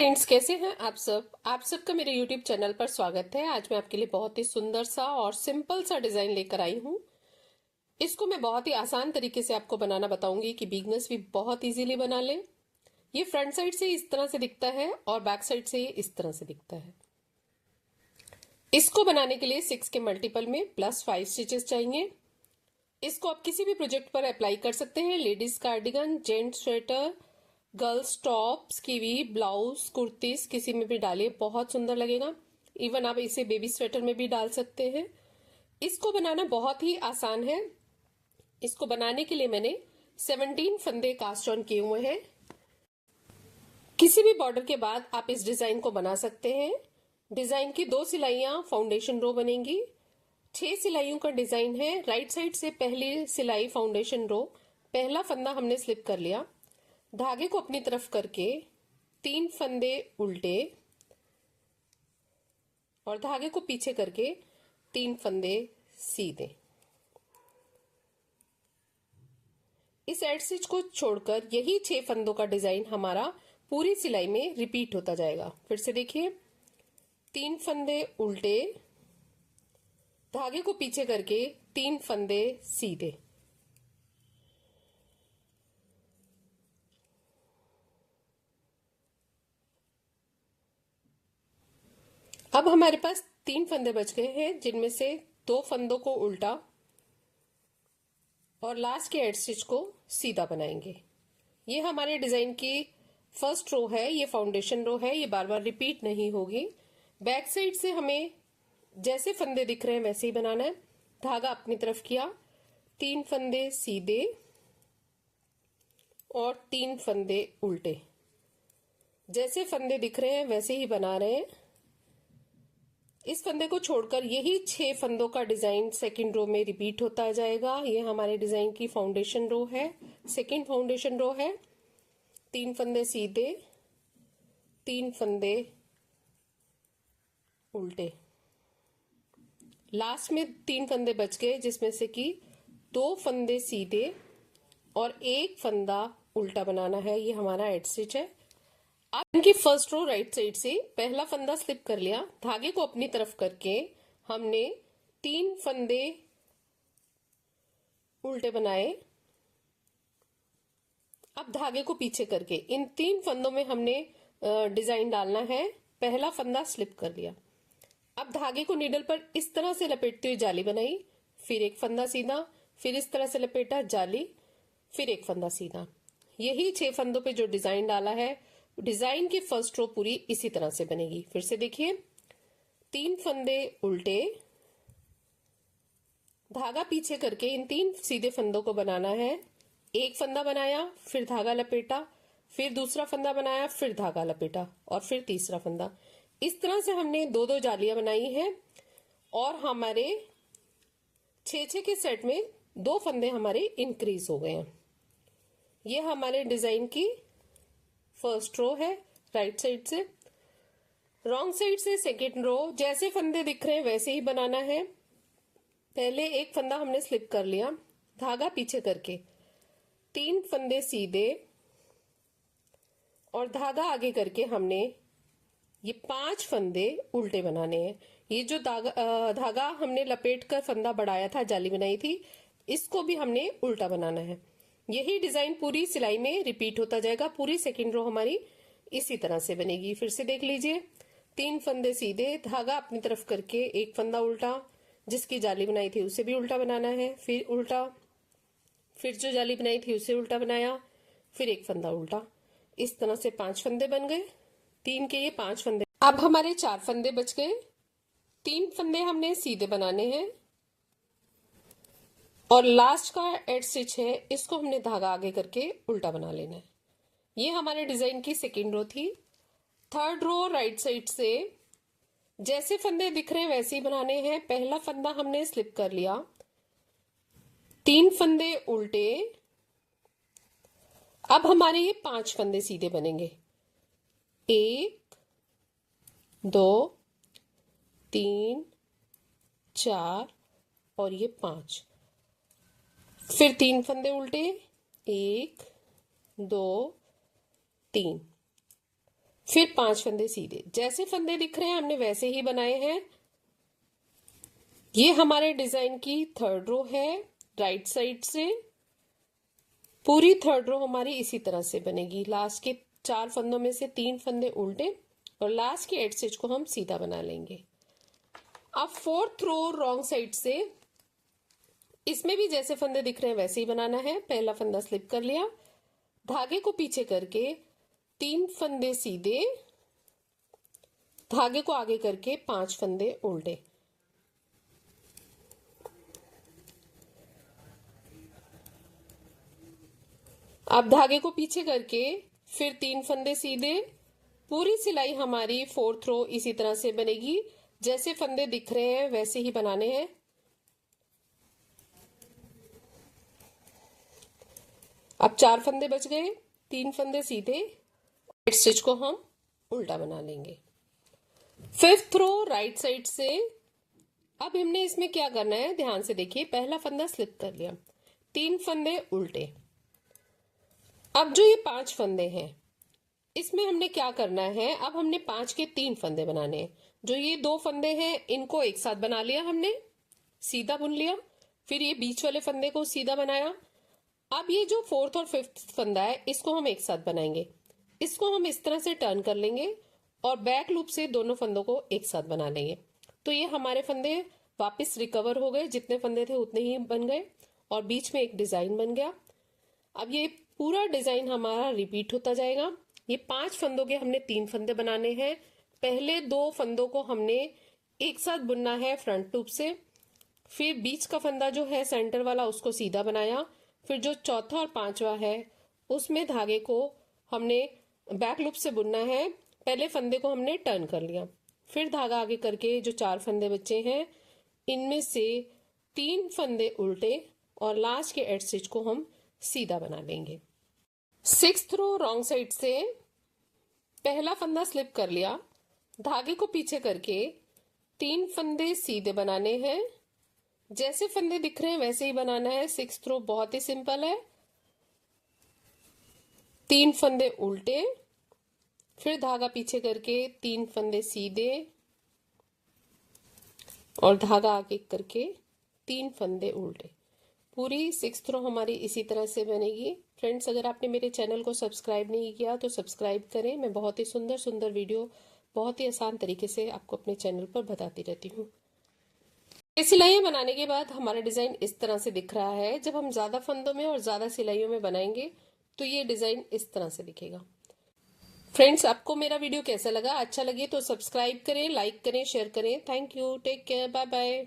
Friends, कैसे हैं आप सबका मेरे YouTube चैनल पर स्वागत है। आज मैं आपके लिए बहुत ही सुंदर सा और सिंपल सा डिजाइन लेकर आई हूँ। इसको मैं बहुत ही आसान तरीके से आपको बनाना बताऊंगी कि बिगनर्स भी बहुत इजीली बना लें। ये फ्रंट साइड से इस तरह से दिखता है और बैक साइड से इस तरह से दिखता है। इसको बनाने के लिए 6 के मल्टीपल में +5 स्टिचेस चाहिए। इसको आप किसी भी प्रोजेक्ट पर अप्लाई कर सकते हैं। Ladies cardigan, gents sweater, girls tops, kiwi, blouse, kurtis, किसी में भी डालिए, बहुत सुंदर लगेगा। इवन आप इसे बेबी स्वेटर में भी डाल सकते हैं। इसको बनाना बहुत ही आसान है। इसको बनाने के लिए मैंने 17 फंदे कास्ट ऑन किए हुए हैं। किसी भी बॉर्डर के बाद आप इस डिजाइन को बना सकते हैं। डिजाइन की 2 सिलाइयां फाउंडेशन रो बनेंगी। 6 सिलाइयों का डिजाइन है। राइट साइड से पहली सिलाई फाउंडेशन रो, पहला फंदा हमने स्लिप कर लिया। धागे को अपनी तरफ करके 3 फंदे उल्टे और धागे को पीछे करके 3 फंदे सीधे। इस एड स्टिच को छोड़कर यही 6 फंदों का डिजाइन हमारा पूरी सिलाई में रिपीट होता जाएगा। फिर से देखिए, 3 फंदे उल्टे, धागे को पीछे करके 3 फंदे सीधे। अब हमारे पास 3 फंदे बच गए हैं, जिनमें से 2 फंदों को उल्टा और लास्ट के एड स्टिच को सीधा बनाएंगे। ये हमारे डिजाइन की फर्स्ट रो है, ये फाउंडेशन रो है, ये बार बार रिपीट नहीं होगी। बैक साइड से हमें जैसे फंदे दिख रहे हैं वैसे ही बनाना है। धागा अपनी तरफ किया, 3 फंदे सीधे और 3 फंदे उल्टे। जैसे फंदे दिख रहे हैं वैसे ही बना रहे हैं। इस फंदे को छोड़कर यही 6 फंदों का डिजाइन सेकंड रो में रिपीट होता जाएगा। ये हमारे डिजाइन की फाउंडेशन रो है, सेकंड फाउंडेशन रो है। 3 फंदे सीधे, 3 फंदे उल्टे। लास्ट में 3 फंदे बच गए, जिसमें से कि 2 फंदे सीधे और 1 फंदा उल्टा बनाना है। ये हमारा एड स्टिच है। आप इनकी फर्स्ट रो राइट साइड से पहला फंदा स्लिप कर लिया, धागे को अपनी तरफ करके हमने 3 फंदे उल्टे बनाए। अब धागे को पीछे करके इन 3 फंदों में हमने डिजाइन डालना है। पहला फंदा स्लिप कर लिया। अब धागे को नीडल पर इस तरह से लपेटते हुए जाली बनाई, फिर 1 फंदा सीधा, फिर इस तरह से लपेटा जाली, फिर 1 फंदा सीधा। यही 6 फंदों पे जो डिजाइन डाला है, डिजाइन की फर्स्ट रो पूरी इसी तरह से बनेगी। फिर से देखिए, 3 फंदे उल्टे, धागा पीछे करके इन 3 सीधे फंदों को बनाना है। 1 फंदा बनाया, फिर धागा लपेटा, फिर दूसरा फंदा बनाया, फिर धागा लपेटा और फिर तीसरा फंदा। इस तरह से हमने 2-2 जालियां बनाई हैं और हमारे 6-6 के सेट में 2 फंदे हमारे इंक्रीज हो गए हैं। ये हमारे डिजाइन की फर्स्ट रो है राइट साइड से। रॉन्ग साइड से सेकेंड रो, जैसे फंदे दिख रहे हैं वैसे ही बनाना है। पहले 1 फंदा हमने स्लिप कर लिया, धागा पीछे करके 3 फंदे सीधे और धागा आगे करके हमने ये 5 फंदे उल्टे बनाने हैं। ये जो धागा हमने लपेट कर फंदा बढ़ाया था, जाली बनाई थी, इसको भी हमने उल्टा बनाना है। यही डिजाइन पूरी सिलाई में रिपीट होता जाएगा। पूरी सेकंड रो हमारी इसी तरह से बनेगी। फिर से देख लीजिए, 3 फंदे सीधे, धागा अपनी तरफ करके 1 फंदा उल्टा, जिसकी जाली बनाई थी उसे भी उल्टा बनाना है, फिर उल्टा, फिर जो जाली बनाई थी उसे उल्टा बनाया, फिर 1 फंदा उल्टा। इस तरह से 5 फंदे बन गए। 3 के ये 5 फंदे। अब हमारे 4 फंदे बच गए। 3 फंदे हमने सीधे बनाने हैं और लास्ट का एड स्टिच है, इसको हमने धागा आगे करके उल्टा बना लेना है। ये हमारे डिजाइन की सेकेंड रो थी। थर्ड रो राइट साइड से जैसे फंदे दिख रहे हैं वैसे ही बनाने हैं। पहला फंदा हमने स्लिप कर लिया, 3 फंदे उल्टे। अब हमारे ये 5 फंदे सीधे बनेंगे, 1 2 3 4 और ये 5। फिर 3 फंदे उल्टे, 1 2 3। फिर 5 फंदे सीधे। जैसे फंदे दिख रहे हैं हमने वैसे ही बनाए हैं। ये हमारे डिजाइन की थर्ड रो है। राइट साइड से पूरी थर्ड रो हमारी इसी तरह से बनेगी। लास्ट के 4 फंदों में से 3 फंदे उल्टे और लास्ट की एड स्टिच को हम सीधा बना लेंगे। अब फोर्थ रो रॉन्ग साइड से, इसमें भी जैसे फंदे दिख रहे हैं वैसे ही बनाना है। पहला फंदा स्लिप कर लिया, धागे को पीछे करके 3 फंदे सीधे, धागे को आगे करके 5 फंदे उल्टे। अब धागे को पीछे करके फिर 3 फंदे सीधे। पूरी सिलाई हमारी फोर्थ रो इसी तरह से बनेगी। जैसे फंदे दिख रहे हैं वैसे ही बनाने हैं। अब 4 फंदे बच गए, 3 फंदे सीधे, स्टिच को हम उल्टा बना लेंगे। फिफ्थ रो राइट साइड से। अब हमने इसमें क्या करना है, ध्यान से देखिए। पहला फंदा स्लिप कर लिया, 3 फंदे उल्टे। अब जो ये 5 फंदे हैं इसमें हमने क्या करना है, अब हमने 5 के 3 फंदे बनाने हैं। जो ये 2 फंदे हैं इनको एक साथ बना लिया हमने, सीधा बुन लिया। फिर ये बीच वाले फंदे को सीधा बनाया। अब ये जो फोर्थ और फिफ्थ फंदा है इसको हम एक साथ बनाएंगे। इसको हम इस तरह से टर्न कर लेंगे और बैक लूप से दोनों फंदों को एक साथ बना लेंगे। तो ये हमारे फंदे वापस रिकवर हो गए, जितने फंदे थे उतने ही बन गए और बीच में एक डिजाइन बन गया। अब ये पूरा डिजाइन हमारा रिपीट होता जाएगा। ये 5 फंदों के हमने 3 फंदे बनाने हैं। पहले 2 फंदों को हमने एक साथ बुनना है फ्रंट लूप से। फिर बीच का फंदा जो है सेंटर वाला उसको सीधा बनाया। फिर जो चौथा और 5वां है उसमें धागे को हमने बैक लूप से बुनना है। पहले फंदे को हमने टर्न कर लिया, फिर धागा आगे करके जो 4 फंदे बचे हैं इनमें से 3 फंदे उल्टे और लास्ट के एड स्टिच को हम सीधा बना लेंगे। 6th रो रॉन्ग साइड से पहला फंदा स्लिप कर लिया, धागे को पीछे करके 3 फंदे सीधे बनाने हैं। जैसे फंदे दिख रहे हैं वैसे ही बनाना है। 6th रो बहुत ही सिंपल है। 3 फंदे उल्टे, फिर धागा पीछे करके 3 फंदे सीधे और धागा आगे करके 3 फंदे उल्टे। पूरी 6th रो हमारी इसी तरह से बनेगी। फ्रेंड्स, अगर आपने मेरे चैनल को सब्सक्राइब नहीं किया तो सब्सक्राइब करें। मैं बहुत ही सुंदर सुंदर वीडियो बहुत ही आसान तरीके से आपको अपने चैनल पर बताती रहती हूँ। ये सिलाइयाँ बनाने के बाद हमारा डिजाइन इस तरह से दिख रहा है। जब हम ज्यादा फंदों में और ज्यादा सिलाइयों में बनाएंगे तो ये डिजाइन इस तरह से दिखेगा। फ्रेंड्स, आपको मेरा वीडियो कैसा लगा? अच्छा लगे तो सब्सक्राइब करें, लाइक करें, शेयर करें। Thank you, take care, bye bye.